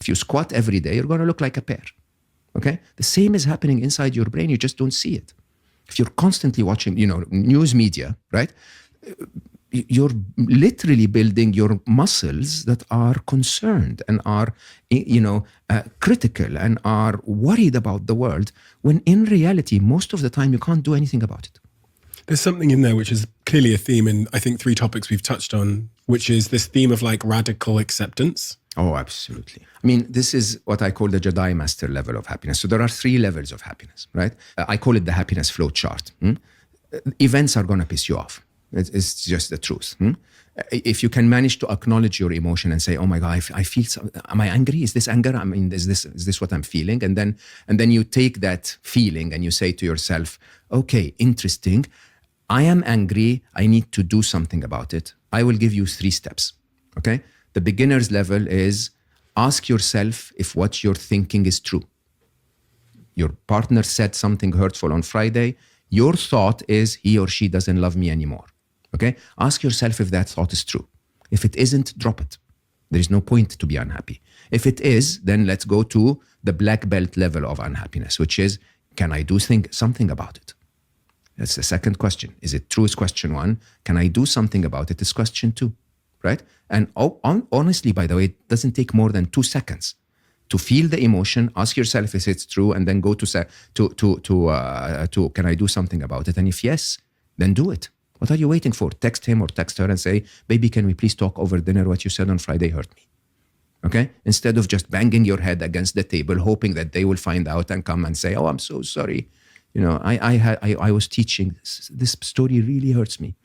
If you squat every day, you're going to look like a pear. Okay? The same is happening inside your brain. You just don't see it. If you're constantly watching, news media, right? You're literally building your muscles that are concerned and are, critical and are worried about the world, when in reality, most of the time, you can't do anything about it. There's something in there which is clearly a theme in, I think, 3 topics we've touched on, which is this theme of like radical acceptance. Oh, absolutely. I mean, this is what I call the Jedi master level of happiness. So there are 3 levels of happiness, right? I call it the happiness flow chart. Events are going to piss you off. It's just the truth. If you can manage to acknowledge your emotion and say, "Oh my God, I feel. Am I angry? Is this anger? I mean, is this what I'm feeling?" And then you take that feeling and you say to yourself, "Okay, interesting. I am angry. I need to do something about it." I will give you 3 steps. Okay. The beginner's level is ask yourself if what you're thinking is true. Your partner said something hurtful on Friday. Your thought is he or she doesn't love me anymore. Okay? Ask yourself if that thought is true. If it isn't, drop it. There is no point to be unhappy. If it is, then let's go to the black belt level of unhappiness, which is, can I do something about it? That's the second question. Is it true is question 1. Can I do something about it is question 2. Right? And honestly, by the way, it doesn't take more than 2 seconds to feel the emotion, ask yourself if it's true, and then go to can I do something about it? And if yes, then do it. What are you waiting for? Text him or text her and say, "Baby, can we please talk over dinner? What you said on Friday hurt me." Okay? Instead of just banging your head against the table, hoping that they will find out and come and say, "Oh, I'm so sorry. I was teaching. This story really hurts me.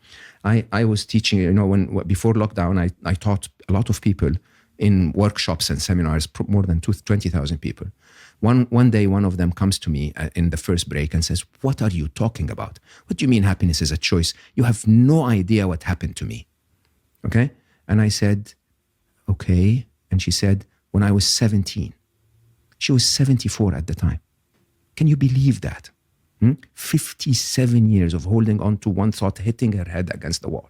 I was teaching, when before lockdown, I taught a lot of people in workshops and seminars, more than 20,000 people. One day, one of them comes to me in the first break and says, "What are you talking about? What do you mean happiness is a choice? You have no idea what happened to me." Okay? And I said, "Okay." And she said, "When I was 17, she was 74 at the time. Can you believe that? 57 years of holding on to one thought, hitting her head against the wall."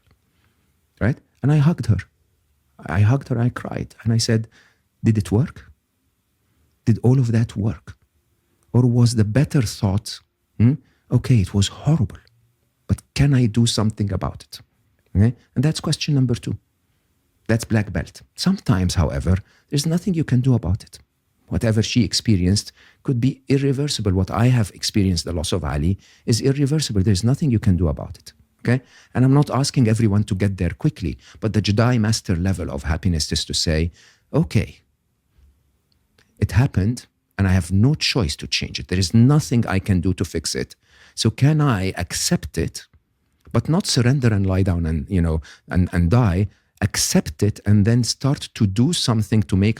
Right? And I hugged her. I cried. And I said, "Did it work? Did all of that work? Or was the better thought, okay, it was horrible, but can I do something about it?" Okay? And that's question number 2. That's black belt. Sometimes, however, there's nothing you can do about it. Whatever she experienced could be irreversible. What I have experienced, the loss of Ali, is irreversible. There's nothing you can do about it. Okay? And I'm not asking everyone to get there quickly, but the Jedi master level of happiness is to say, okay, it happened and I have no choice to change it. There is nothing I can do to fix it. So can I accept it, but not surrender and lie down and die? Accept it and then start to do something to make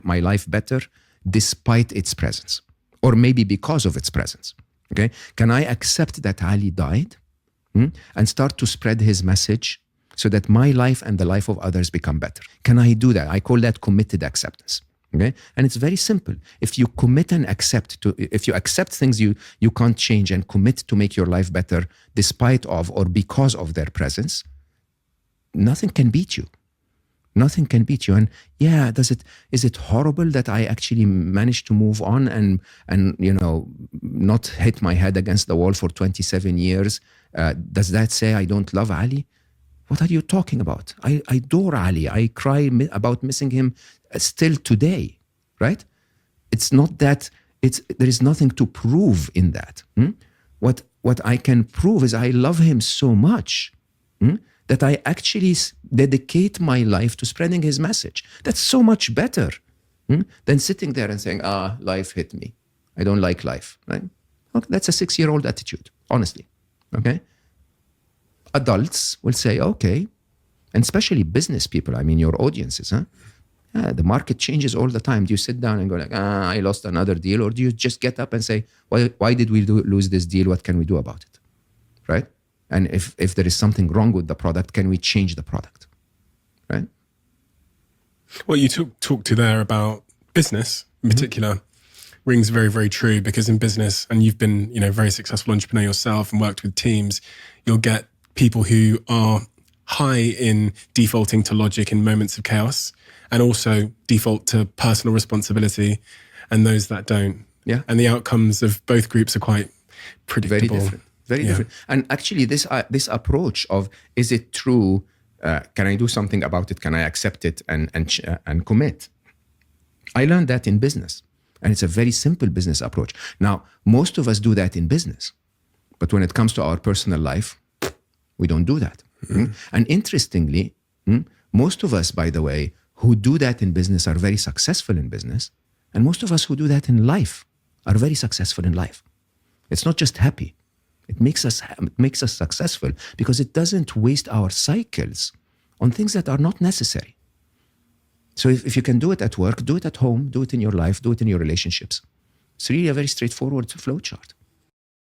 my life better despite its presence, or maybe because of its presence. Okay? Can I accept that Ali died and start to spread his message so that my life and the life of others become better? Can I do that? I call that committed acceptance. Okay? And it's very simple. If you commit and if you accept things you can't change and commit to make your life better despite of or because of their presence, nothing can beat you. Nothing can beat you. And yeah, is it horrible that I actually managed to move on and not hit my head against the wall for 27 years? Does that say I don't love Ali? What are you talking about? I adore Ali. I cry about missing him still today, right? It's not that there is nothing to prove in that. What I can prove is I love him so much that I actually dedicate my life to spreading his message. That's so much better than sitting there and saying, life hit me. I don't like life, right? Okay, that's a 6-year-old attitude, honestly, okay? Adults will say, okay, and especially business people, I mean your audiences, Yeah, the market changes all the time. Do you sit down and go like, I lost another deal? Or do you just get up and say, why did we lose this deal? What can we do about it, right? And if there is something wrong with the product, can we change the product, right? What you talked to there about business in particular rings very, very true, because in business, and you've been, a very successful entrepreneur yourself and worked with teams, you'll get people who are high in defaulting to logic in moments of chaos, and also default to personal responsibility, and those that don't. Yeah. And the outcomes of both groups are quite predictable. Very different. Very different. And actually, this approach of, is it true? Can I do something about it? Can I accept it and commit? I learned that in business. And it's a very simple business approach. Now, most of us do that in business. But when it comes to our personal life, we don't do that. Mm. And interestingly, most of us, by the way, who do that in business are very successful in business. And most of us who do that in life are very successful in life. It's not just happy. It makes us successful because it doesn't waste our cycles on things that are not necessary. So if you can do it at work, do it at home, do it in your life, do it in your relationships. It's really a very straightforward flowchart.